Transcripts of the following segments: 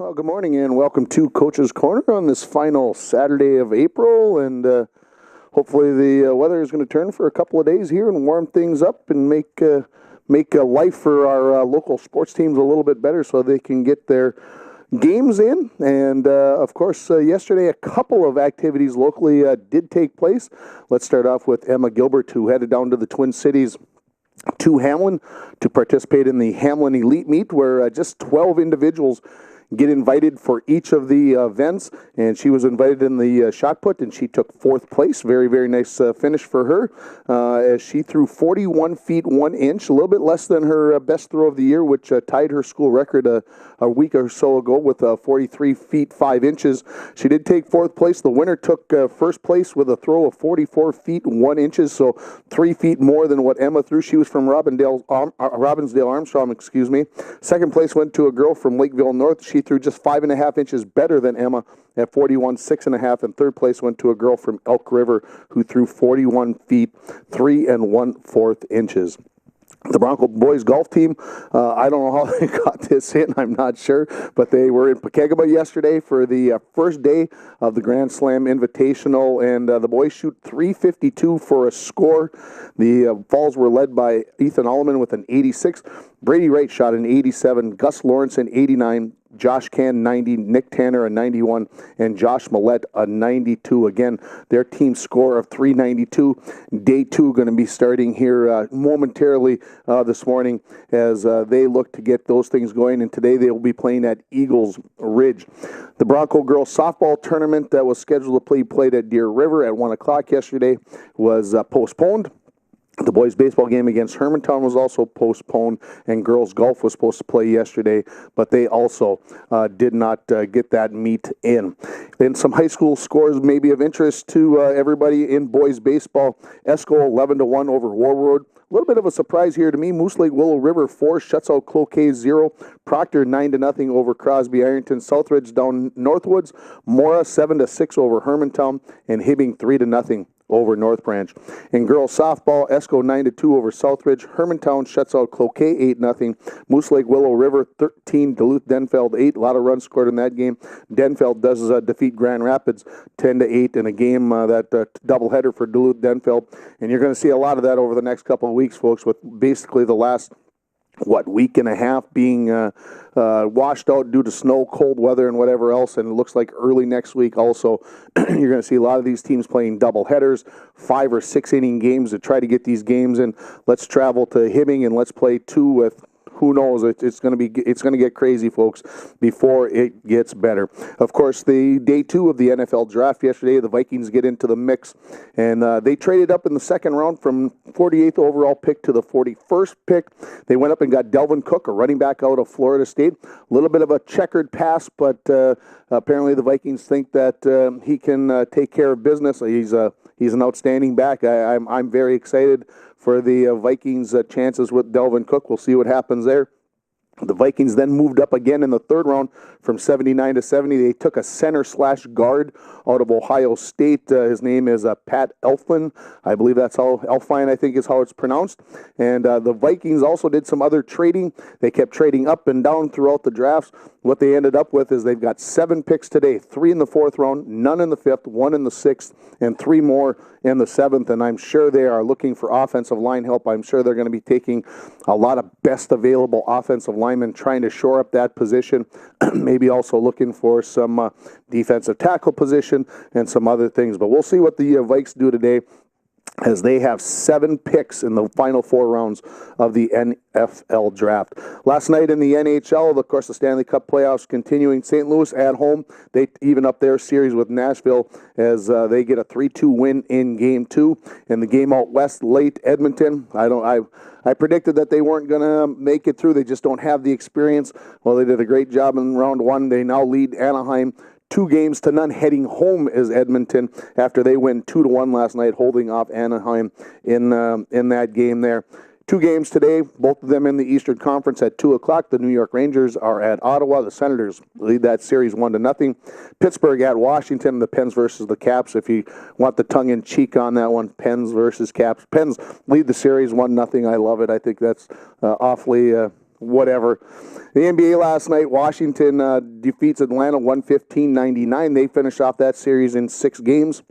Well, good morning and welcome to Coach's Corner on this final Saturday of April. And hopefully the weather is going to turn for a couple of days here and warm things up and make life for our local sports teams a little bit better so they can get their games in. And of course, yesterday a couple of activities locally did take place. Let's start off with Emma Gilbert, who headed down to the Twin Cities to Hamlin to participate in the Hamlin Elite Meet, where just 12 individuals get invited for each of the events, and she was invited in the shot put, and she took fourth place. Very, very nice finish for her, as she threw 41 feet 1 inch, a little bit less than her best throw of the year, which tied her school record a week or so ago with 43 feet 5 inches. She did take fourth place. The winner took first place with a throw of 44 feet 1 inches, so 3 feet more than what Emma threw. She was from Robbinsdale Armstrong, Second place went to a girl from Lakeville North. She threw just 5.5 inches better than Emma at 41 6.5, and third place went to a girl from Elk River who threw 41 feet 3 1/4 inches. The Bronco boys golf team, I don't know how they got this in, I'm not sure, but they were in Pekegama yesterday for the first day of the Grand Slam Invitational, and the boys shoot .352 for a score. The Falls were led by Ethan Alleman with an 86. Brady Wright shot an 87, Gus Lawrence an 89, Josh Can 90, Nick Tanner a 91, and Josh Millette a 92. Again, their team score of 392. Day two going to be starting here momentarily this morning as they look to get those things going, and today they will be playing at Eagles Ridge. The Bronco girls softball tournament that was scheduled to be played at Deer River at 1 o'clock yesterday was postponed. The boys' baseball game against Hermantown was also postponed, and girls' golf was supposed to play yesterday, but they also did not get that meet in. And some high school scores may be of interest to everybody in boys' baseball. Esco 11-1 over Warroad. A little bit of a surprise here to me. Moose Lake Willow River 4 shuts out Cloquet 0. Proctor 9-0 over Crosby Ironton. Southridge down Northwoods. Mora 7-6 over Hermantown, and Hibbing 3-0 over North Branch. In girls softball, Esco 9-2 over Southridge. Hermantown shuts out Cloquet 8-0. Moose Lake Willow River 13, Duluth Denfeld 8. A lot of runs scored in that game. Denfeld does defeat Grand Rapids 10-8 in a game that doubleheader for Duluth Denfeld. And you're going to see a lot of that over the next couple of weeks, folks, with basically the last week and a half being washed out due to snow, cold weather, and whatever else, and it looks like early next week also you're going to see a lot of these teams playing double headers, 5 or 6 inning games to try to get these games in. Let's travel to Hibbing and let's play 2 with who knows. It's going to get crazy, folks, before it gets better. Of course, the day 2 of the NFL draft yesterday, the Vikings get into the mix, and they traded up in the second round from 48th overall pick to the 41st pick. They went up and got Delvin Cook, a running back out of Florida State. A little bit of a checkered pass, but apparently the Vikings think that he can take care of business. He's an outstanding back. I'm very excited for the Vikings' chances with Delvin Cook. We'll see what happens there. The Vikings then moved up again in the third round from 79 to 70. They took a center/guard out of Ohio State. His name is Pat Elflein. I believe that's how Elflein, I think, is how it's pronounced. And the Vikings also did some other trading. They kept trading up and down throughout the drafts. What they ended up with is they've got 7 picks today, 3 in the 4th round, none in the 5th, 1 in the 6th, and 3 more in the 7th. And I'm sure they are looking for offensive line help. I'm sure they're going to be taking a lot of best available offensive linemen, trying to shore up that position. Maybe also looking for some defensive tackle position and some other things. But we'll see what the Vikes do today, as they have 7 picks in the final 4 rounds of the NFL draft. Last night in the NHL, of course, the Stanley Cup playoffs continuing. St. Louis at home, they even up their series with Nashville as they get a 3-2 win in Game 2. In the game out west, late Edmonton, I predicted that they weren't going to make it through. They just don't have the experience. Well, they did a great job in round 1. They now lead Anaheim 2-0 heading home is Edmonton after they win 2-1 last night, holding off Anaheim in that game there. 2 games today, both of them in the Eastern Conference at 2 o'clock. The New York Rangers are at Ottawa. The Senators lead that series 1-0. Pittsburgh at Washington, the Pens versus the Caps. If you want the tongue-in-cheek on that one, Pens versus Caps. Pens lead the series 1-0. I love it. I think that's awfully whatever. The NBA last night, Washington defeats Atlanta 115-99. They finish off that series in 6 games.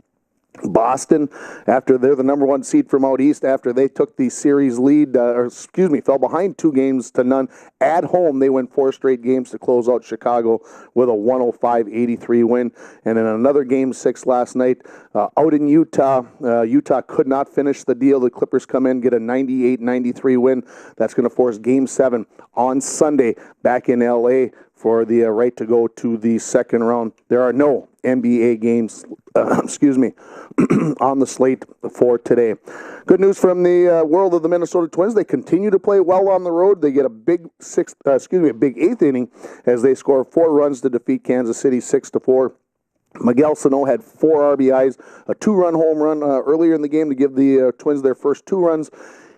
Boston, after they're the number 1 seed from out east, after they took the series lead, fell behind 2-0 at home, they win 4 straight games to close out Chicago with a 105-83 win. And in another Game 6 last night, out in Utah, Utah could not finish the deal. The Clippers come in, get a 98-93 win. That's going to force Game 7 on Sunday back in L.A. for the right to go to the second round. There are no NBA games, on the slate for today. Good news from the world of the Minnesota Twins. They continue to play well on the road. They get a big 8th inning as they score 4 runs to defeat Kansas City 6-4. Miguel Sano had 4 RBIs, a 2-run home run earlier in the game to give the Twins their first 2 runs.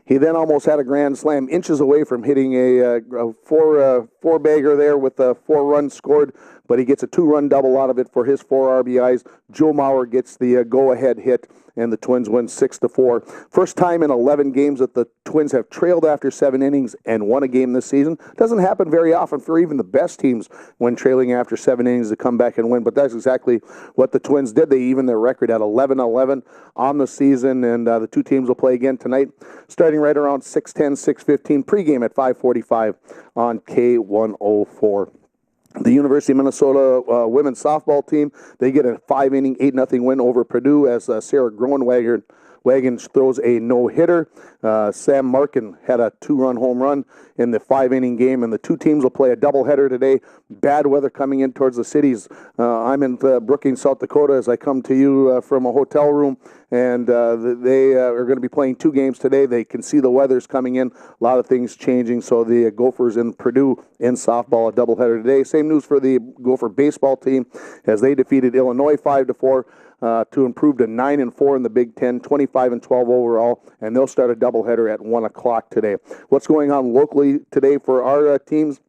He then almost had a grand slam, inches away from hitting a four-bagger there with 4 runs scored, but he gets a 2-run double out of it for his 4 RBIs. Joe Mauer gets the go-ahead hit, and the Twins win 6-4. First time in 11 games that the Twins have trailed after 7 innings and won a game this season. Doesn't happen very often for even the best teams when trailing after 7 innings to come back and win, but that's exactly what the Twins did. They even their record at 11-11 on the season, and the 2 teams will play again tonight, starting right around 6:10, 6:15, pregame at 5:45 on K104. The University of Minnesota women's softball team, they get a 5-inning, 8-0 win over Purdue as Sarah Groenwagen throws a no-hitter. Sam Markin had a 2-run home run in the 5-inning game, and the 2 teams will play a doubleheader today. Bad weather coming in towards the cities. I'm in Brookings, South Dakota, as I come to you from a hotel room, and they are going to be playing 2 games today. They can see the weather's coming in, a lot of things changing, so the Gophers and Purdue in softball, a doubleheader today. Same news for the Gopher baseball team as they defeated Illinois 5-4. To improve to 9-4 in the Big Ten, 25-12 overall, and they'll start a doubleheader at 1 o'clock today. What's going on locally today for our teams?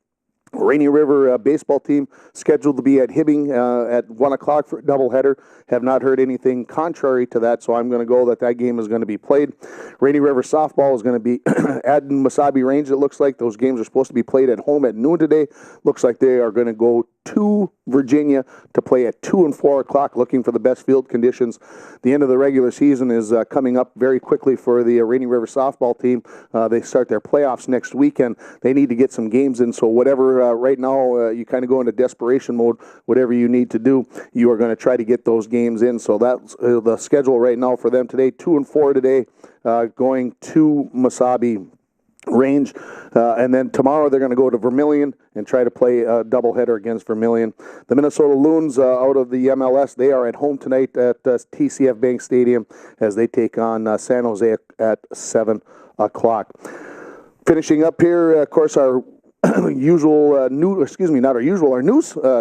Rainy River baseball team scheduled to be at Hibbing at 1 o'clock for a doubleheader. Have not heard anything contrary to that, so I'm going to go that game is going to be played. Rainy River softball is going to be at Mesabi Range, it looks like. Those games are supposed to be played at home at noon today. Looks like they are going to go to Virginia to play at 2 and 4 o'clock, looking for the best field conditions. The end of the regular season is coming up very quickly for the Rainy River softball team. They start their playoffs next weekend. They need to get some games in, so whatever right now you kind of go into desperation mode. Whatever you need to do, you are going to try to get those games in. So that's the schedule right now for them today. 2 and 4 today, going to Mesabi Range, and then tomorrow they're going to go to Vermilion and try to play a doubleheader against Vermilion. The Minnesota Loons out of the MLS, they are at home tonight at TCF Bank Stadium as they take on San Jose at 7 o'clock. Finishing up here, of course, our usual our news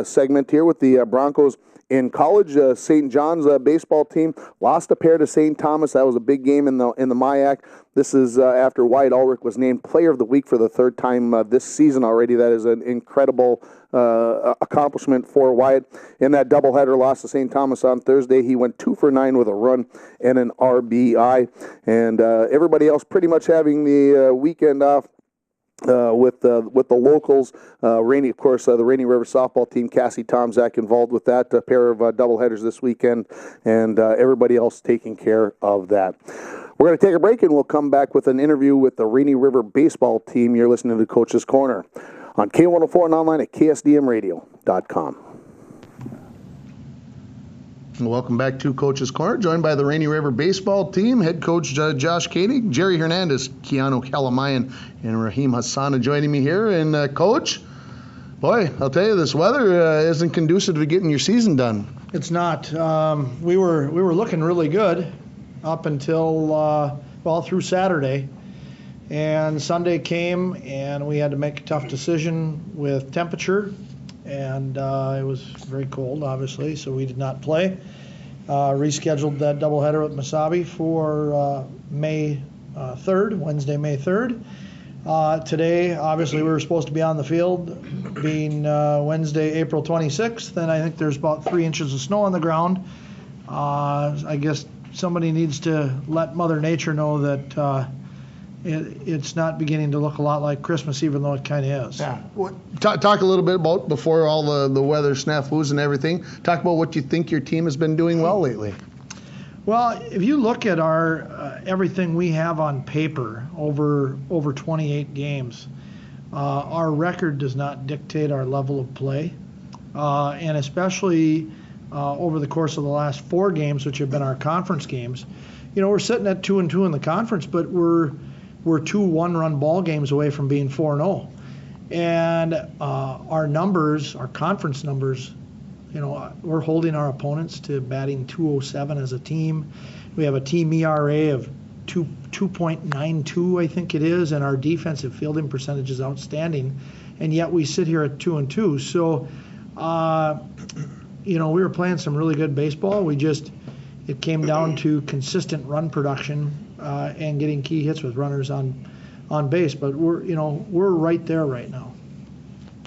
segment here with the Broncos in college. St. John's baseball team lost a pair to St. Thomas. That was a big game in the MIAC. This is after Wyatt Ulrich was named Player of the Week for the 3rd time this season already. That is an incredible accomplishment for Wyatt. In that doubleheader loss to St. Thomas on Thursday, he went 2 for 9 with a run and an RBI. And everybody else pretty much having the weekend off. With the locals, Rainy, of course, the Rainy River softball team, Cassie Tomzak involved with that, a pair of doubleheaders this weekend, and everybody else taking care of that. We're going to take a break, and we'll come back with an interview with the Rainy River baseball team. You're listening to Coach's Corner on K104 and online at KSDMradio.com. Welcome back to Coach's Corner, joined by the Rainy River baseball team, head coach Josh Koenig, Jerry Hernandez, Keanu Kalamayan, and Raheem Hassan joining me here. And Coach, boy, I'll tell you, this weather isn't conducive to getting your season done. It's not. We were looking really good up until through Saturday, and Sunday came, and we had to make a tough decision with temperature. And it was very cold, obviously, so we did not play. Rescheduled that doubleheader at Mesabi for May 3rd, Wednesday, May 3rd. Today, obviously, we were supposed to be on the field being Wednesday, April 26th, and I think there's about 3 inches of snow on the ground. I guess somebody needs to let Mother Nature know that it's not beginning to look a lot like Christmas, even though it kind of is. Yeah. Talk a little bit about, before all the weather snafus and everything, talk about what you think your team has been doing well lately. Well, if you look at our everything we have on paper over 28 games, our record does not dictate our level of play, and especially over the course of the last 4 games, which have been our conference games. We're sitting at 2-2 in the conference, but we're 2 one-run ball games away from being 4-0, and our numbers, our conference numbers. We're holding our opponents to batting .207 as a team. We have a team ERA of 2.92, I think it is, and our defensive fielding percentage is outstanding. And yet we sit here at 2-2. So, we were playing some really good baseball. It came down to consistent run production and getting key hits with runners on base. But we're right there right now.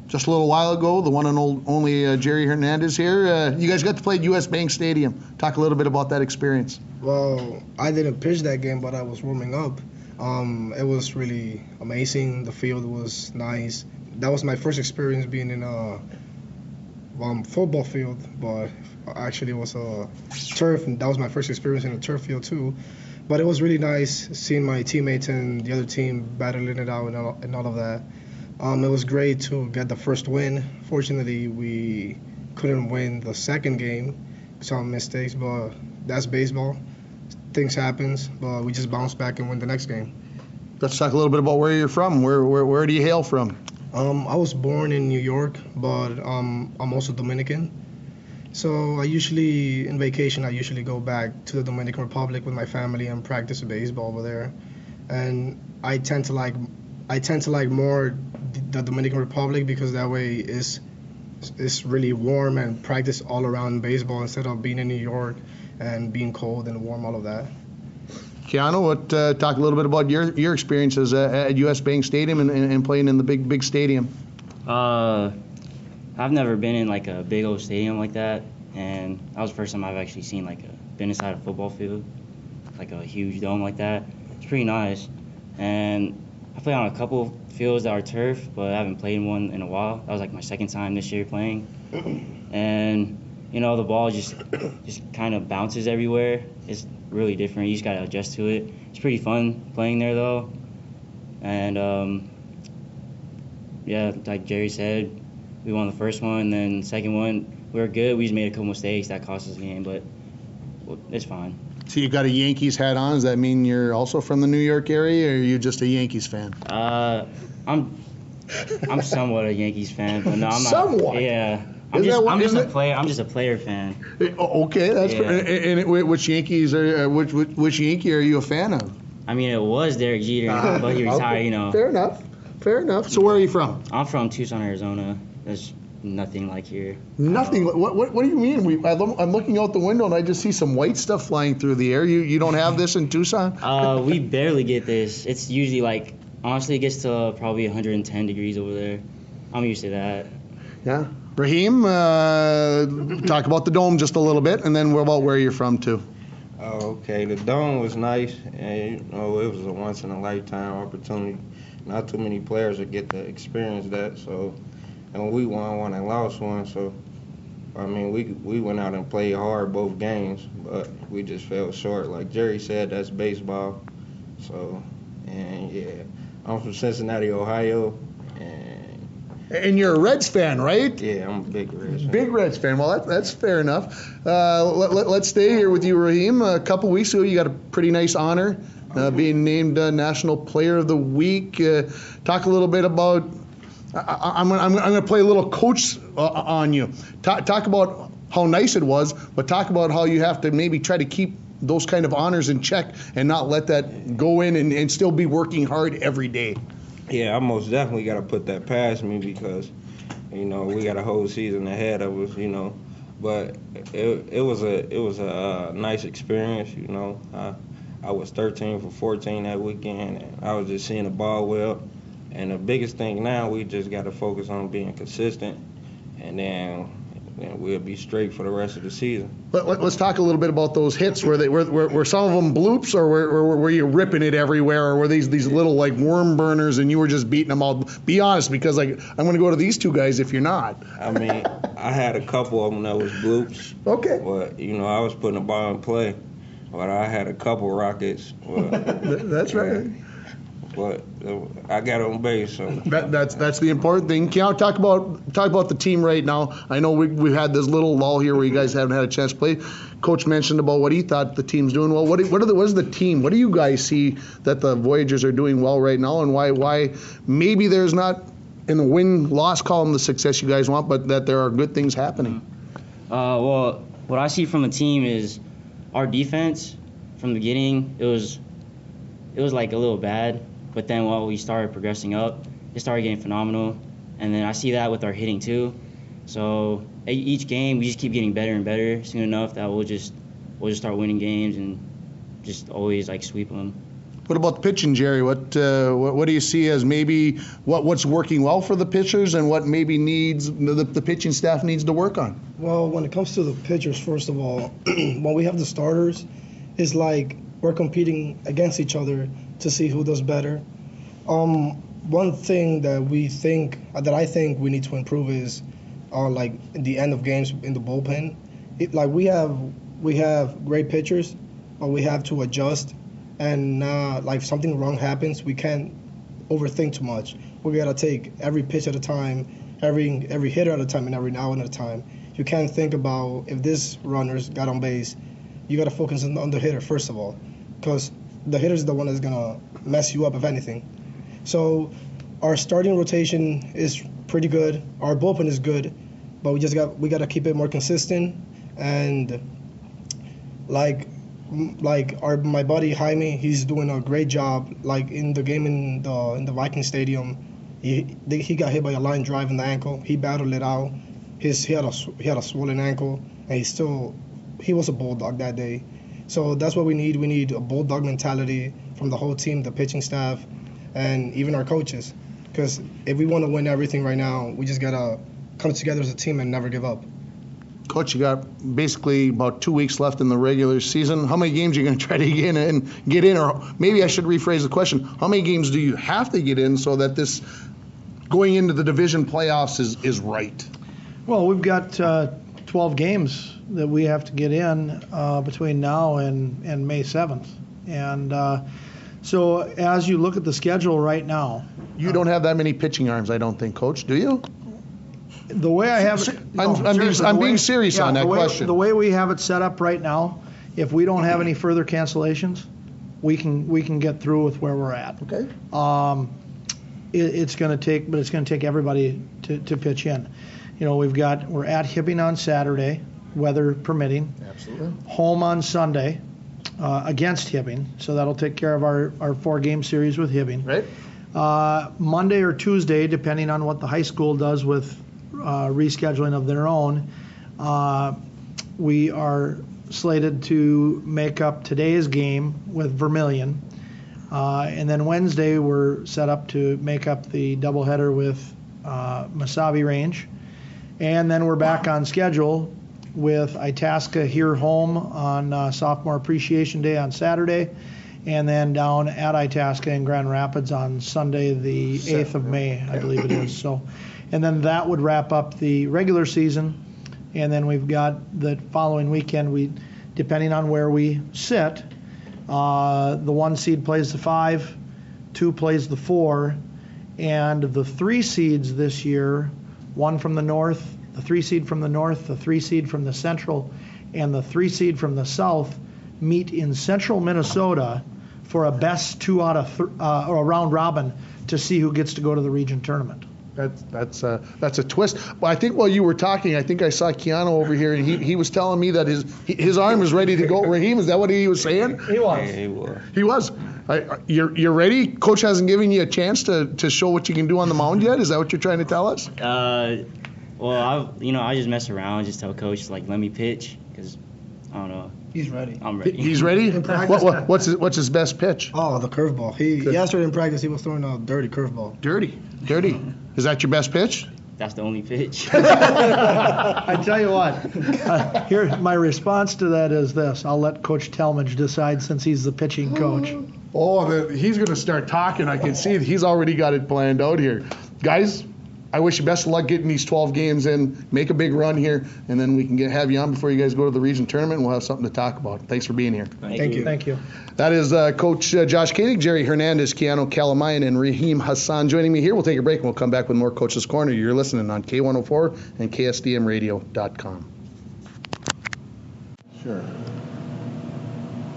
Just a little while ago, the one and only Jerry Hernandez here. You guys got to play at U.S. Bank Stadium. Talk a little bit about that experience. Well, I didn't pitch that game, but I was warming up. It was really amazing. The field was nice. That was my first experience being in a football field, but actually it was a turf, and that was my first experience in a turf field too. But it was really nice seeing my teammates and the other team battling it out and all of that. It was great to get the first win. Fortunately, we couldn't win the second game. Some mistakes, but that's baseball. Things happen, but we just bounce back and win the next game. Let's talk a little bit about where you're from. Where do you hail from? I was born in New York, but I'm also Dominican. So in vacation, I usually go back to the Dominican Republic with my family and practice baseball over there. And I tend to like more the Dominican Republic because that way it's really warm and practice all around baseball instead of being in New York and being cold and warm, all of that. Keanu, talk a little bit about your experiences at U.S. Bank Stadium and playing in the big stadium. I've never been in like a big old stadium like that, and that was the first time I've actually seen been inside a football field, like a huge dome like that. It's pretty nice, and I played on a couple fields that are turf, but I haven't played in one in a while. That was like my second time this year playing. And, the ball just kind of bounces everywhere. It's really different. You just got to adjust to it. It's pretty fun playing there, though. And, like Jerry said, we won the first one. Then the second one, we were good. We just made a couple mistakes that cost us the game, but it's fine. So you got a Yankees hat on. Does that mean you're also from the New York area, or are you just a Yankees fan? I'm somewhat a Yankees fan, but no, I'm not. Somewhat. Yeah. I'm just a player. I'm just a player fan. Okay, that's yeah. And which Yankees are which Yankee are you a fan of? I mean, it was Derek Jeter, but he retired. Fair enough. So where are you from? I'm from Tucson, Arizona. There's nothing like here. Nothing. What do you mean? I'm looking out the window and I just see some white stuff flying through the air. You don't have this in Tucson? We barely get this. It's usually honestly, it gets to probably 110 degrees over there. I'm used to that. Yeah. Raheem, talk about the dome just a little bit, and then what about where you're from too? Okay, the dome was nice, and it was a once-in-a-lifetime opportunity. Not too many players would get to experience that, and we won one and lost one, so I mean, we went out and played hard both games, but we just fell short. Like Jerry said, that's baseball. So, and yeah, I'm from Cincinnati, Ohio, and you're a Reds fan, right? Yeah, I'm a big Reds fan. Big Reds fan. Well, that's fair enough. Let's stay here with you, Raheem. A couple weeks ago, you got a pretty nice honor, being named National Player of the Week. Talk a little bit about. I'm going to play a little coach on you. Talk about how nice it was, but talk about how you have to maybe try to keep those kind of honors in check and not let that go in and still be working hard every day. Yeah, I most definitely got to put that past me because, we got a whole season ahead of us, But it was a nice experience, I was 13 for 14 that weekend, and I was just seeing the ball well. And the biggest thing now, we just got to focus on being consistent. And then then we'll be straight for the rest of the season. Let's talk a little bit about those hits. Were some of them bloops, or were you ripping it everywhere, or were these little like worm burners and you were just beating them out? Be honest, because like I'm going to go to these two guys if you're not. I mean, I had a couple of them that was bloops. Okay. But, I was putting the ball in play. But I had a couple rockets. That's right. But I got on base, so that's the important thing. Keon, talk about the team right now. I know we've had this little lull here where you guys haven't had a chance to play. Coach mentioned about what he thought the team's doing well. What is the team? What do you guys see that the Voyagers are doing well right now, and why maybe there's not in the win-loss column the success you guys want, but that there are good things happening? Well, what I see from the team is our defense from the beginning. It was like a little bad. But then while we started progressing up, it started getting phenomenal. And then I see that with our hitting too. So each game, we just keep getting better and better. Soon enough that we'll just start winning games and just always like sweep them. What about the pitching, Jerry? What do you see as maybe what's working well for the pitchers and what maybe needs the pitching staff needs to work on? Well, when it comes to the pitchers, first of all, when we have the starters, it's like we're competing against each other to see who does better. One thing that I think we need to improve is like in the end of games in the bullpen. We have great pitchers, but we have to adjust. And like if something wrong happens, we can't overthink too much. We gotta take every pitch at a time, every hitter at a time, and every out at a time. You can't think about if this runner's got on base. You gotta focus on the hitter first of all, because the hitter's the one that's gonna mess you up if anything. So our starting rotation is pretty good. Our bullpen is good, but we gotta keep it more consistent. And my buddy Jaime, he's doing a great job. Like in the game in the Viking Stadium, he got hit by a line drive in the ankle. He battled it out. He had a swollen ankle, and he was a bulldog that day. So that's what we need. We need a bulldog mentality from the whole team, the pitching staff, and even our coaches. Because if we want to win everything right now, we just gotta come together as a team and never give up. Coach, you got basically about 2 weeks left in the regular season. How many games are you going to try to get in? Or maybe I should rephrase the question. How many games do you have to get in so that this going into the division playoffs is right? Well, we've got 12 games that we have to get in between now and May 7th. And so as you look at the schedule right now. You don't have that many pitching arms, I don't think, Coach, do you? The way I have it, I'm being serious on that question. The way we have it set up right now, if we don't have any further cancellations, we can get through with where we're at. Okay. It's going to take everybody to pitch in. We're at Hibbing on Saturday, weather permitting. Absolutely. Home on Sunday against Hibbing, so that'll take care of our 4-game series with Hibbing. Right. Monday or Tuesday, depending on what the high school does with rescheduling of their own, we are slated to make up today's game with Vermilion. And then Wednesday, we're set up to make up the doubleheader with Mesabi Range. And then we're back on schedule with Itasca here home on Sophomore Appreciation Day on Saturday, and then down at Itasca in Grand Rapids on Sunday, the 8th of May, I believe it is. So, and then that would wrap up the regular season. And then we've got the following weekend, depending on where we sit, the 1 seed plays the 5, 2 plays the 4, and the 3 seeds this year, 1 from the north, the 3 seed from the north, the 3 seed from the central, and the 3 seed from the south meet in central Minnesota for a best 2 out of or a round robin to see who gets to go to the region tournament. That's a twist. Well, I think while you were talking, I think I saw Keanu over here, and he was telling me that his arm is ready to go. Raheem, is that what he was saying? He was. Yeah, he was. He was. You're ready? Coach hasn't given you a chance to show what you can do on the mound yet? Is that what you're trying to tell us? Well, I just mess around, just tell coach let me pitch, because I don't know. He's ready. I'm ready. He's ready? What's his best pitch? Oh, the curveball. Yesterday in practice he was throwing a dirty curveball. Dirty. Is that your best pitch? that's the only pitch. I tell you what, here my response to that is this: I'll let Coach Talmadge decide since he's the pitching coach. Oh, he's going to start talking. I can see it. He's already got it planned out here. Guys, I wish you best of luck getting these 12 games in. Make a big run here, and then we can have you on before you guys go to the region tournament, and we'll have something to talk about. Thanks for being here. Thank you. Thank you. That is Coach Josh Koenig, Jerry Hernandez, Keanu Kalamayan, and Raheem Hassan joining me here. We'll take a break, and we'll come back with more Coach's Corner. You're listening on K104 and KSDMradio.com. Sure.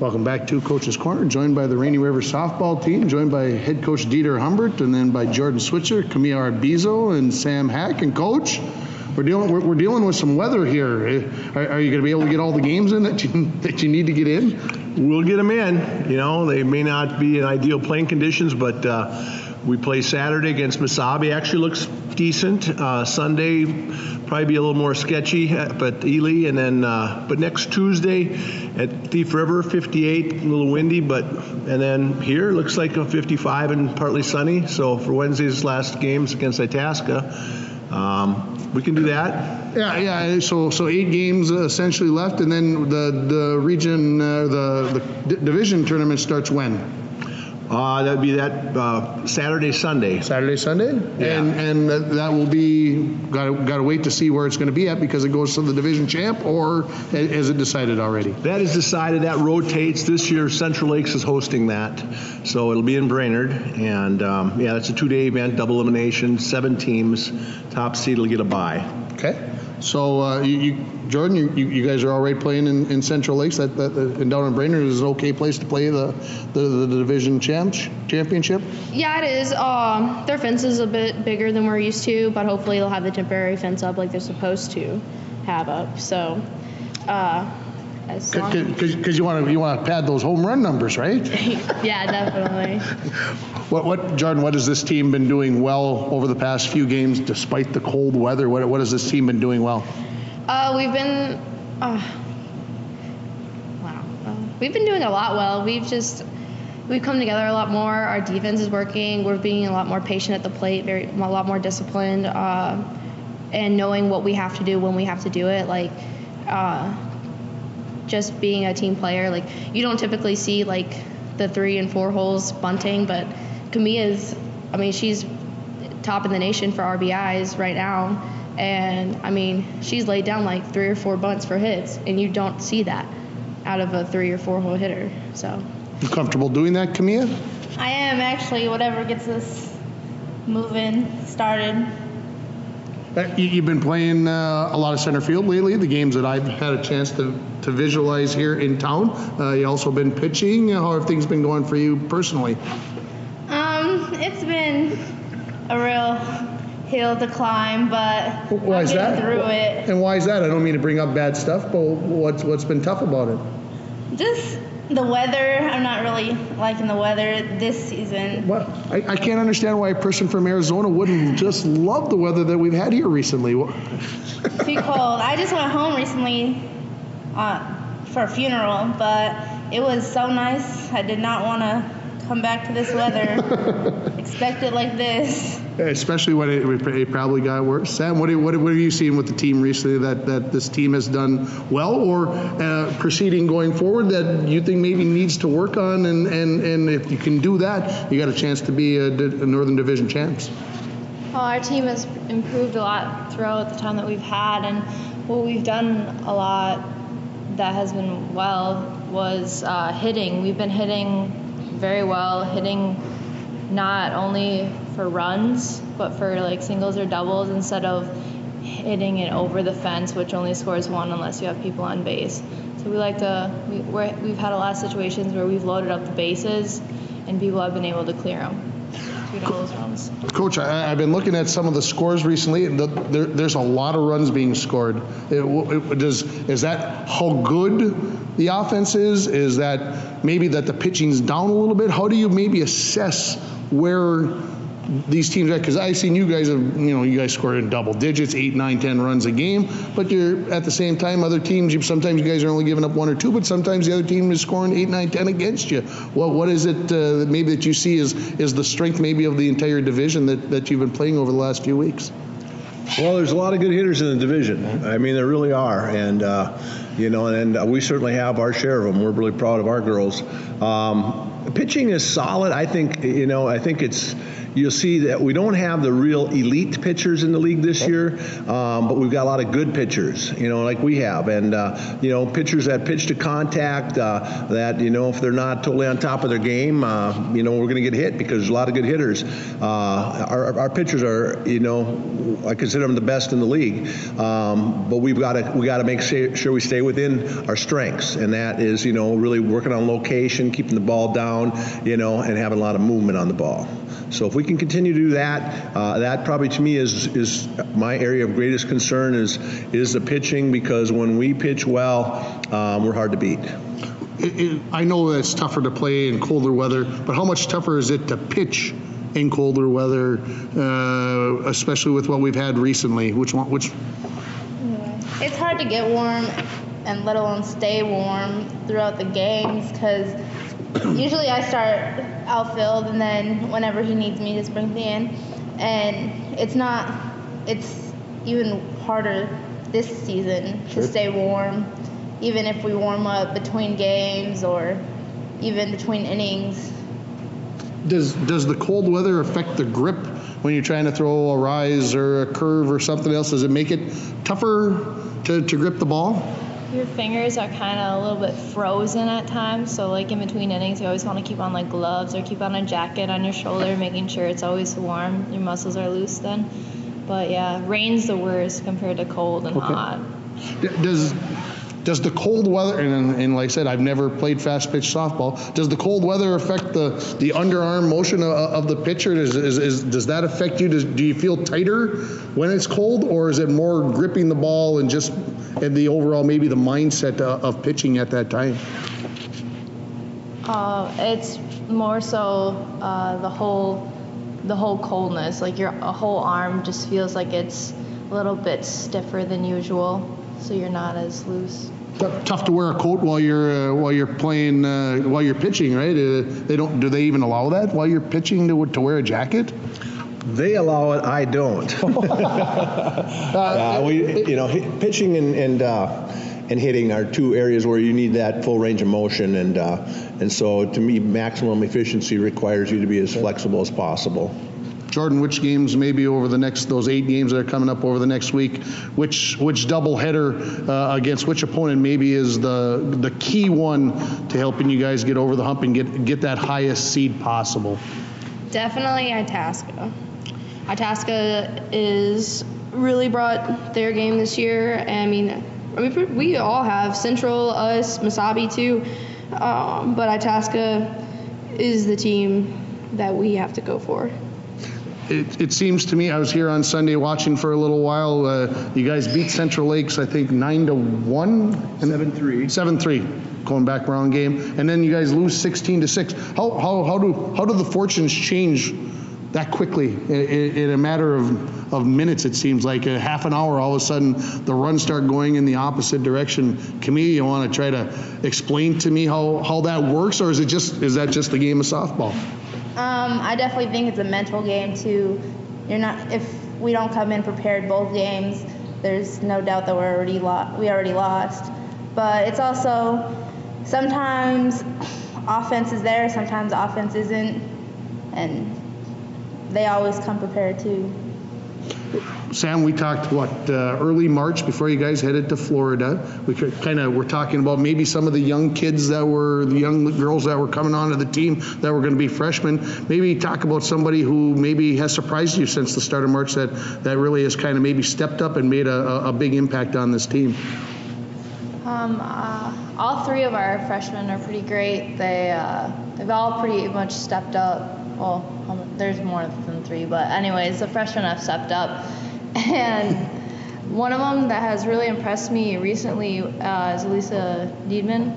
Welcome back to Coach's Corner, joined by the Rainy River softball team, joined by head coach Dieter Humbert, and then by Jordan Switzer, Camille Arbizo, and Sam Hack. And Coach, we're dealing with some weather here. Are you going to be able to get all the games in that you need to get in? We'll get them in. You know, they may not be in ideal playing conditions, but we play Saturday against Mesabi. Actually looks decent. Sunday probably be a little more sketchy, but Ely, and then but next Tuesday at Thief River, 58, a little windy, and then here looks like a 55 and partly sunny. So for Wednesday's last games against Itasca, we can do that. Yeah. So 8 games essentially left, and then the region, the division tournament starts when? That would be that Saturday, Sunday. Saturday, Sunday? Yeah. And that will be, got to wait to see where it's going to be at because it goes to the division champ, or is it decided already? That is decided. That rotates. This year, Central Lakes is hosting that. So it'll be in Brainerd. And, that's a 2-day event, double elimination, 7 teams. Top seed will get a bye. Okay. So, Jordan, you guys are all right playing in Central Lakes. And down in Brainerd is an okay place to play the division championship? Yeah, it is. Their fence is a bit bigger than we're used to, but hopefully they'll have the temporary fence up like they're supposed to have up. So, because you want to pad those home run numbers, right? Yeah, definitely. Jordan, what has this team been doing well over the past few games despite the cold weather? What has this team been doing well? We've been doing a lot well. We've come together a lot more. Our defense is working. We're being a lot more patient at the plate, a lot more disciplined, and knowing what we have to do when we have to do it. Like, just being a team player. Like, you don't typically see like the 3 and 4 holes bunting, but Kamia's, she's top in the nation for RBIs right now, and she's laid down like 3 or 4 bunts for hits, and you don't see that out of a 3 or 4 hole hitter. So, you comfortable doing that, Camilla? I am, actually. Whatever gets us moving, started. You've been playing a lot of center field lately, the games that I've had a chance to visualize here in town. You also been pitching. How have things been going for you personally? It's been a real hill to climb, but why is that? Through it. And why is that? I don't mean to bring up bad stuff, but what's been tough about it? Just the weather. I'm not really liking the weather this season. What? I can't understand why a person from Arizona wouldn't just love the weather that we've had here recently. Too cold. I just went home recently for a funeral, but it was so nice. I did not want to come back to this weather. Expect it like this. Especially when it probably got worse. Sam, what have you seen with the team recently that this team has done well, or proceeding going forward that you think maybe needs to work on, and if you can do that, you got a chance to be a Northern Division champs? Well, our team has improved a lot throughout the time that we've had, and what we've done a lot that has been well was hitting. We've been hitting very well, hitting not only for runs, but for like singles or doubles, instead of hitting it over the fence, which only scores 1 unless you have people on base. So we've had a lot of situations where we've loaded up the bases and people have been able to clear them. Those runs. Coach, I've been looking at some of the scores recently, and there's a lot of runs being scored. Is that how good the offense is? Is that maybe that the pitching's down a little bit? How do you maybe assess where these teams are? Because I've seen you guys score in double digits, 8, 9, 10 runs a game, but you're at the same time, other teams, sometimes you guys are only giving up 1 or 2, but sometimes the other team is scoring 8, 9, 10 against you. What is it maybe that you see is the strength maybe of the entire division that you've been playing over the last few weeks? Well, there's a lot of good hitters in the division. I mean, there really are, and and we certainly have our share of them. We're really proud of our girls. Pitching is solid. I think it's. You'll see that we don't have the real elite pitchers in the league this year, but we've got a lot of good pitchers, like we have. And, pitchers that pitch to contact, that, if they're not totally on top of their game, we're going to get hit because there's a lot of good hitters. Our pitchers are, I consider them the best in the league. But we've got to make sure we stay within our strengths. And that is, really working on location, keeping the ball down, and having a lot of movement on the ball. So if we can continue to do that, that probably to me is my area of greatest concern is the pitching, because when we pitch well, we're hard to beat. I know that it's tougher to play in colder weather, but how much tougher is it to pitch in colder weather, especially with what we've had recently? Which? It's hard to get warm and let alone stay warm throughout the games, because usually I start outfield, and then whenever he needs me, just brings me in. And it's even harder this season to stay warm, even if we warm up between games or even between innings. Does the cold weather affect the grip when you're trying to throw a rise or a curve or something else? Does it make it tougher to grip the ball? Your fingers are kind of a little bit frozen at times, so like in between innings, you always want to keep on like gloves or keep on a jacket on your shoulder, making sure it's always warm. Your muscles are loose then. But yeah, rain's the worst compared to cold and hot. Does the cold weather, and like I said, I've never played fast pitch softball, does the cold weather affect the underarm motion of the pitcher? Does that affect you? Do you feel tighter when it's cold, or is it more gripping the ball and the overall, maybe the mindset of pitching at that time? It's more so the whole coldness. Like your whole arm just feels like it's a little bit stiffer than usual, so you're not as loose. Tough to wear a coat while you're playing, while you're pitching, right? Do they even allow that while you're pitching to wear a jacket? They allow it. I don't. Pitching and hitting are two areas where you need that full range of motion, and so to me, maximum efficiency requires you to be as flexible as possible. Jordan, which games maybe over those 8 games that are coming up over the next week, which doubleheader against which opponent maybe is the key one to helping you guys get over the hump and get that highest seed possible? Definitely Itasca. Itasca is really brought their game this year. I mean, we all have Central, us, Mesabi too, but Itasca is the team that we have to go for. It seems to me, I was here on Sunday watching for a little while. You guys beat Central Lakes, I think 9-1, 7-3, going back round game, and then you guys lose 16-6. How do the fortunes change that quickly in a matter of minutes? It seems like a half an hour, all of a sudden the runs start going in the opposite direction. Camille, you want to try to explain to me how that works, or is that just the game of softball? I definitely think it's a mental game too. If we don't come in prepared both games, there's no doubt that we already lost. But it's also sometimes offense is there, sometimes offense isn't, and they always come prepared too. Sam, we talked early March before you guys headed to Florida. We're talking about maybe some of the young kids the young girls that were coming onto the team that were going to be freshmen. Maybe talk about somebody who maybe has surprised you since the start of March that really has kind of maybe stepped up and made a big impact on this team. All 3 of our freshmen are pretty great. They've all pretty much stepped up. Well, there's more than 3, but anyways, the freshmen have stepped up. And one of them that has really impressed me recently is Elisa Diedman.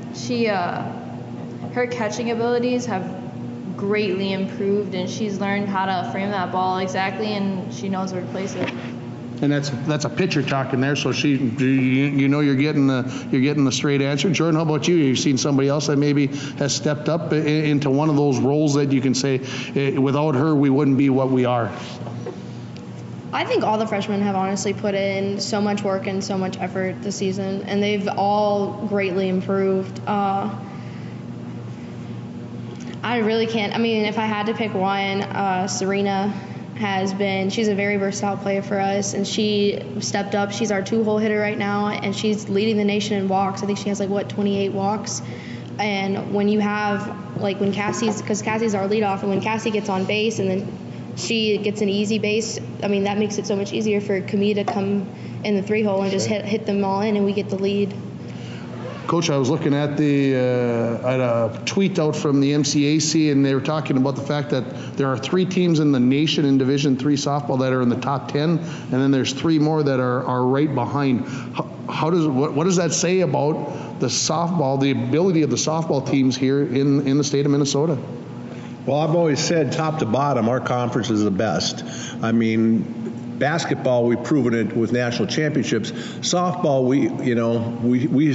Her catching abilities have greatly improved, and she's learned how to frame that ball exactly, and she knows where to place it. And that's a pitcher talking there, so you're getting the straight answer. Jordan, how about you? You've seen somebody else that maybe has stepped up into one of those roles that you can say, without her, we wouldn't be what we are. I think all the freshmen have honestly put in so much work and so much effort this season, and they've all greatly improved. I really can't. I mean, if I had to pick one, Serena she's a very versatile player for us, and she stepped up. She's our 2-hole hitter right now, and she's leading the nation in walks. I think she has 28 walks. And when you have, when because Cassie's our leadoff, and when Cassie gets on base and then she gets an easy base, I mean, that makes it so much easier for Camille to come in the 3-hole and just hit them all in, and we get the lead. Coach, I was looking at at a tweet out from the MCAC, and they were talking about the fact that there are 3 teams in the nation in Division III softball that are in the top 10, and then there's 3 more that are right behind. What does that say about the softball, the ability of the softball teams here in the state of Minnesota? Well, I've always said top to bottom, our conference is the best. I mean, basketball, we've proven it with national championships. Softball, we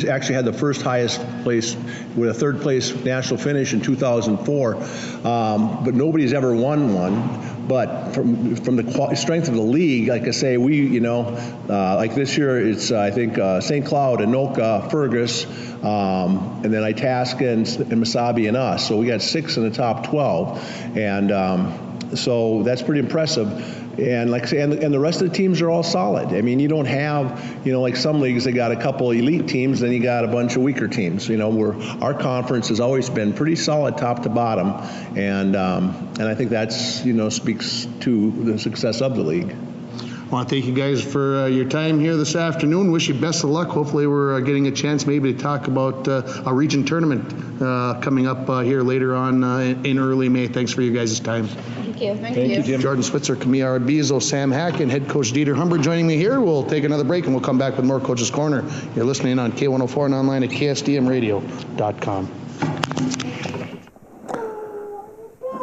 actually had the first highest place with a 3rd place national finish in 2004, but nobody's ever won one. But from the strength of the league, like I say, we, like this year, it's I think St. Cloud, Anoka, Fergus, and then Itasca and Mesabi and us. So we got 6 in the top 12, and so that's pretty impressive. And like I say, and the rest of the teams are all solid. I mean, you don't have, like some leagues, they got a couple elite teams, then you got a bunch of weaker teams. Our conference has always been pretty solid top to bottom, and I think that's speaks to the success of the league. I want to thank you guys for your time here this afternoon. Wish you best of luck. Hopefully we're getting a chance maybe to talk about a region tournament coming up here later on in early May. Thanks for you guys' time. Thank you. Thank you, Jim. Jordan Switzer, Camille Arbizo, Sam Hack, and head coach Dieter Humber joining me here. We'll take another break and we'll come back with more Coach's Corner. You're listening on K104 and online at ksdmradio.com.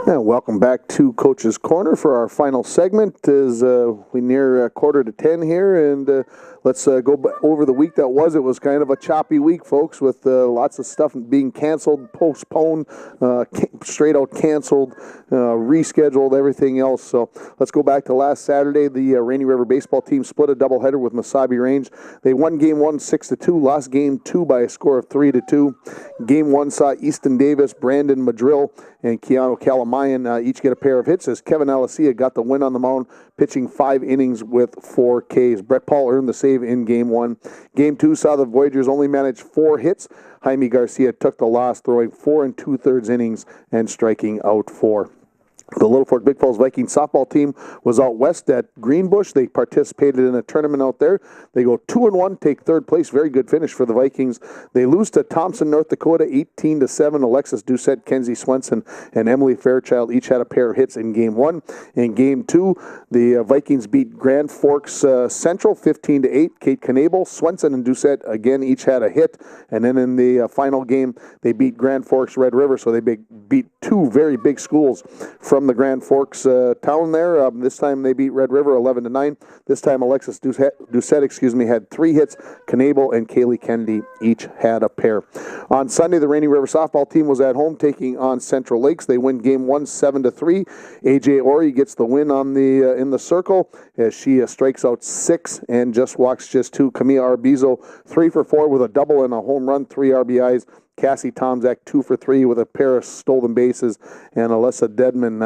And welcome back to Coach's Corner for our final segment as we near 9:45 here, and let's go over the week that was. It was kind of a choppy week, folks, with lots of stuff being canceled, postponed, straight out canceled, rescheduled, everything else. So let's go back to last Saturday. The Rainy River baseball team split a doubleheader with Mesabi Range. They won Game 1 6-2, lost Game 2 by a score of 3-2. Game 1 saw Easton Davis, Brandon Madrill, and Keanu Calamayan each get a pair of hits as Kevin Alicia got the win on the mound, pitching 5 innings with 4 Ks. Brett Paul earned the save in Game 1. Game 2 saw the Voyagers only manage 4 hits. Jaime Garcia took the loss, throwing 4 2/3 innings and striking out 4. The Little Fork Big Falls Vikings softball team was out west at Greenbush. They participated in a tournament out there. They go 2-1, take 3rd place. Very good finish for the Vikings. They lose to Thompson, North Dakota, 18-7. Alexis Doucette, Kenzie Swenson, and Emily Fairchild each had a pair of hits in Game 1. In Game 2, the Vikings beat Grand Forks Central 15-8. Kate Knabel, Swenson, and Doucette again each had a hit. And then in the final game, they beat Grand Forks Red River. So they beat 2 very big schools from the Grand Forks town there. This time they beat Red River 11-9. This time Alexis Doucette, had 3 hits. Knabel and Kaylee Kennedy each had a pair. On Sunday, the Rainy River softball team was at home taking on Central Lakes. They win Game 1 7-3. AJ Ori gets the win on the in the circle as she strikes out 6 and walks 2. Camille Arbizo 3 for 4 with a double and a home run, 3 RBIs. Cassie Tomzak 2 for 3 with a pair of stolen bases, and Alyssa Dedman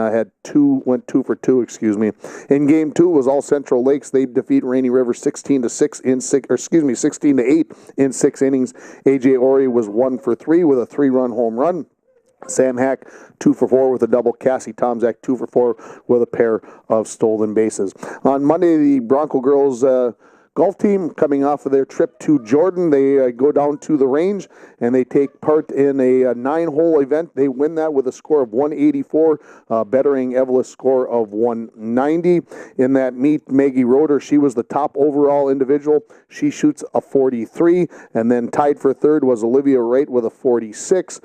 went 2 for 2. In Game 2 was all Central Lakes. They defeat Rainy River 16-8 in 6 innings. AJ Ori was 1 for 3 with a 3-run home run. Sam Hack 2 for 4 with a double. Cassie Tomzak 2 for 4 with a pair of stolen bases. On Monday, the Bronco girls golf team coming off of their trip to Jordan. They go down to the range and they take part in a 9-hole event. They win that with a score of 184, bettering Evelyn's score of 190. In that meet, Maggie Roeder, she was the top overall individual. She shoots a 43, and then tied for 3rd was Olivia Wright with a 46.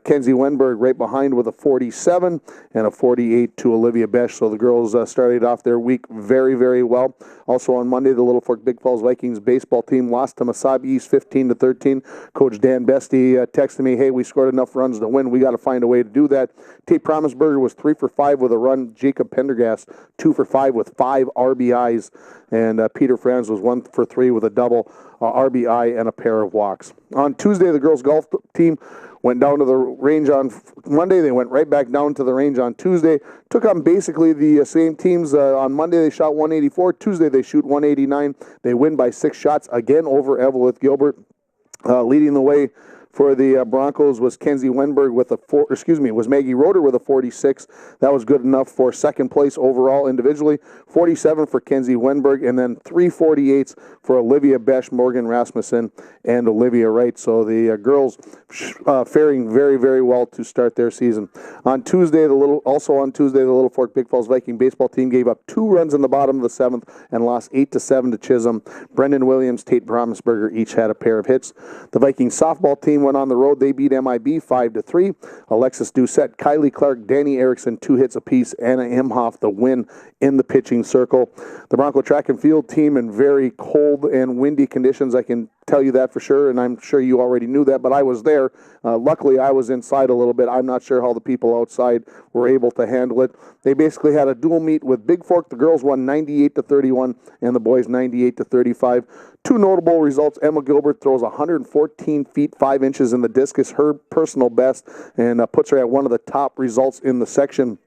Kenzie Wenberg right behind with a 47, and a 48 to Olivia Besch. So the girls started off their week very, very well. Also on Monday, the Little Fork Fork Big Falls Vikings baseball team lost to Mesabi East 15-13. Coach Dan Bestie texted me, hey, we scored enough runs to win. We got to find a way to do that. Tate Promisberger was 3 for 5 with a run. Jacob Pendergast 2 for 5 with 5 RBIs. And Peter Franz was 1 for 3 with a double, RBI, and a pair of walks. On Tuesday, the girls golf team went down to the range on Monday. They went right back down to the range on Tuesday. Took on basically the same teams. On Monday, they shot 184. Tuesday, they shoot 189. They win by 6 shots, again over Evelyn Gilbert. Leading the way for the Broncos was Kenzie Wenberg with was Maggie Roeder with a 46. That was good enough for second place overall individually. 47 for Kenzie Wenberg, and then 3 48s for Olivia Besch, Morgan Rasmussen, and Olivia Wright. So the girls faring very, very well to start their season. On Tuesday, the Little Fork Big Falls Viking baseball team gave up 2 runs in the bottom of the 7th and lost 8-7 to Chisholm. Brendan Williams, Tate Promisberger each had a pair of hits. The Viking softball team went on the road. They beat MIB 5-3. Alexis Doucette, Kylie Clark, Danny Erickson, 2 hits apiece. Anna Imhoff the win in the pitching circle. The Bronco track and field team in very cold and windy conditions, I can tell you that for sure, and I'm sure you already knew that, but I was there. Luckily, I was inside a little bit. I'm not sure how the people outside were able to handle it. They basically had a dual meet with Big Fork. The girls won 98-31, and the boys 98-35. 2 notable results. Emma Gilbert throws 114 feet 5 inches in the discus, her personal best, and puts her at one of the top results in the section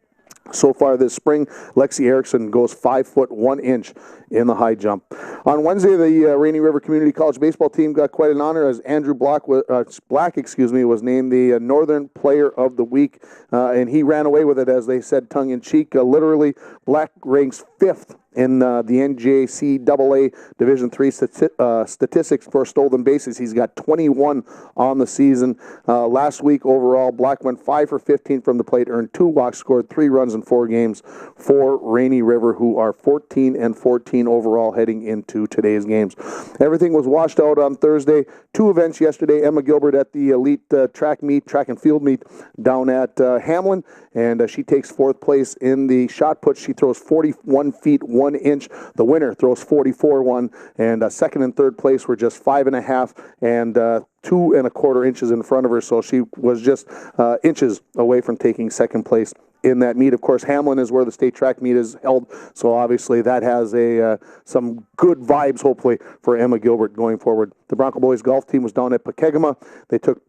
so far this spring. Lexi Erickson goes 5 foot 1 inch in the high jump. On Wednesday, the Rainy River Community College baseball team got quite an honor as Andrew Black was named the Northern Player of the Week, and he ran away with it, as they said, tongue-in-cheek. Literally, Black ranks 5th in the NJCAA Division III statistics for stolen bases. He's got 21 on the season. Last week overall, Black went 5 for 15 from the plate, earned 2 walks, scored 3 runs in 4 games for Rainy River, who are 14-14 overall heading into today's games. Everything was washed out on Thursday. 2 events yesterday. Emma Gilbert at the elite track and field meet down at Hamlin, and she takes 4th place in the shot put. She throws 41 feet 1 inch. The winner throws 44-1, and second and third place were just 5.5 and 2 1/4 inches in front of her. So she was just inches away from taking second place in that meet. Of course, Hamlin is where the state track meet is held, so obviously that has some good vibes, hopefully, for Emma Gilbert going forward. The Bronco boys golf team was down at Pekegama. They took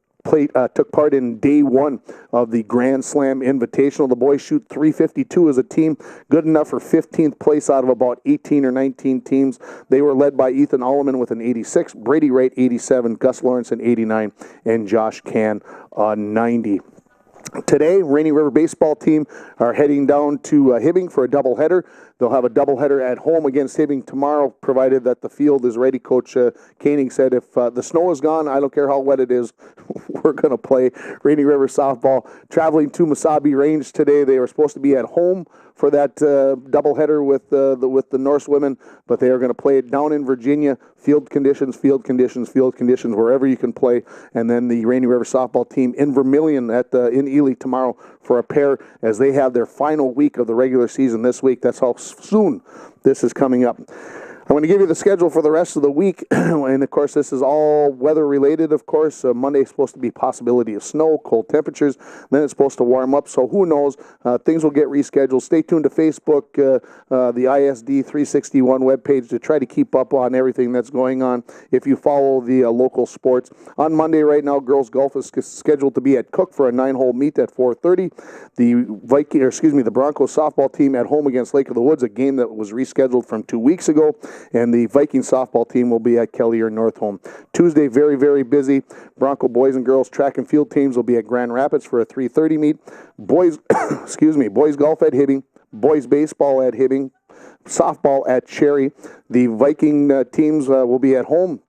part in day 1 of the Grand Slam Invitational. The boys shoot .352 as a team, good enough for 15th place out of about 18 or 19 teams. They were led by Ethan Alleman with an 86, Brady Wright 87, Gus Lawrence an 89, and Josh Can 90. Today, Rainy River baseball team are heading down to Hibbing for a doubleheader. They'll have a doubleheader at home against Hibbing tomorrow, provided that the field is ready. Coach Koenig said if the snow is gone, I don't care how wet it is, we're going to play Rainy River softball. Traveling to Mesabi Range today, they were supposed to be at home for that doubleheader with the Norse women, but they are going to play it down in Virginia. Field conditions, wherever you can play. And then the Rainy River softball team in Vermilion in Ely tomorrow for a pair, as they have their final week of the regular season this week. That's how soon this is coming up. I'm going to give you the schedule for the rest of the week, and of course this is all weather related. Of course, Monday is supposed to be possibility of snow, cold temperatures, then it's supposed to warm up, so who knows, things will get rescheduled. Stay tuned to Facebook, the ISD 361 webpage to try to keep up on everything that's going on if you follow the local sports. On Monday right now, girls golf is scheduled to be at Cook for a 9-hole meet at 4:30. The Broncos softball team at home against Lake of the Woods, a game that was rescheduled from 2 weeks ago. And the Viking softball team will be at Kelly or North Home. Tuesday, very, very busy. Bronco boys and girls track and field teams will be at Grand Rapids for a 3:30 meet. Boys golf at Hibbing. Boys baseball at Hibbing. Softball at Cherry. The Viking teams will be at home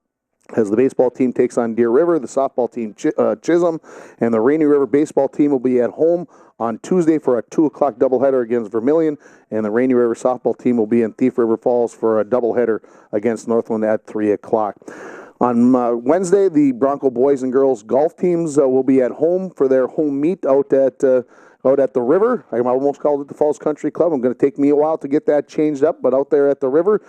as the baseball team takes on Deer River, the softball team Chisholm, and the Rainy River baseball team will be at home on Tuesday for a 2 o'clock doubleheader against Vermilion, and the Rainy River softball team will be in Thief River Falls for a doubleheader against Northland at 3 o'clock. On Wednesday, the Bronco boys and girls golf teams will be at home for their home meet out at out at the river. I almost called it the Falls Country Club. I'm going to take me a while to get that changed up, but out there at the river,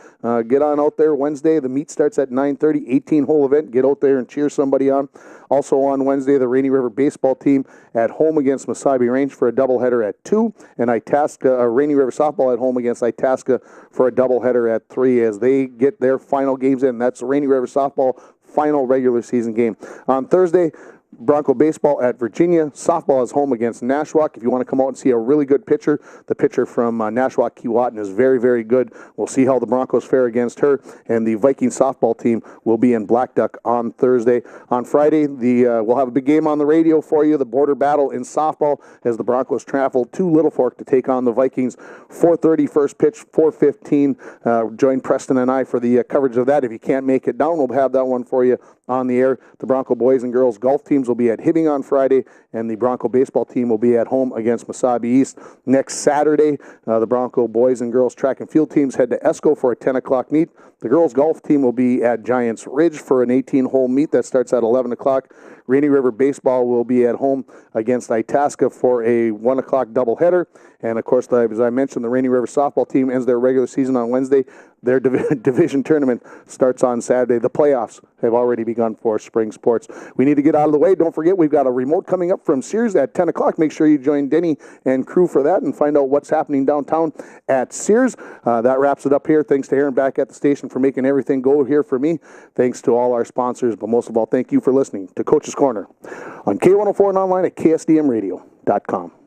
get on out there Wednesday. The meet starts at 9:30, 18-hole event. Get out there and cheer somebody on. Also on Wednesday, the Rainy River baseball team at home against Mesabi Range for a doubleheader at 2, and Rainy River softball at home against Itasca for a doubleheader at 3 as they get their final games in. That's the Rainy River softball final regular season game. On Thursday, Bronco baseball at Virginia. Softball is home against Nashwauk. If you want to come out and see a really good pitcher, the pitcher from Nashwauk Keewatin is very, very good. We'll see how the Broncos fare against her. And the Viking softball team will be in Black Duck on Thursday. On Friday, we'll have a big game on the radio for you, the border battle in softball as the Broncos travel to Little Fork to take on the Vikings. 4:30 first pitch, 4:15. Join Preston and I for the coverage of that. If you can't make it down, we'll have that one for you on the air. The Bronco boys and girls golf teams will be at Hibbing on Friday, and the Bronco baseball team will be at home against Mesabi East. Next Saturday, the Bronco boys and girls track and field teams head to Esco for a 10 o'clock meet. The girls golf team will be at Giants Ridge for an 18-hole meet that starts at 11 o'clock. Rainy River baseball will be at home against Itasca for a 1 o'clock doubleheader. And, of course, as I mentioned, the Rainy River softball team ends their regular season on Wednesday. Their division tournament starts on Saturday. The playoffs have already begun for spring sports. We need to get out of the way. Don't forget, we've got a remote coming up from Sears at 10 o'clock. Make sure you join Denny and crew for that and find out what's happening downtown at Sears. That wraps it up here. Thanks to Aaron back at the station for making everything go here for me. Thanks to all our sponsors, but most of all, thank you for listening to Coach's Corner on K104 and online at KSDMradio.com.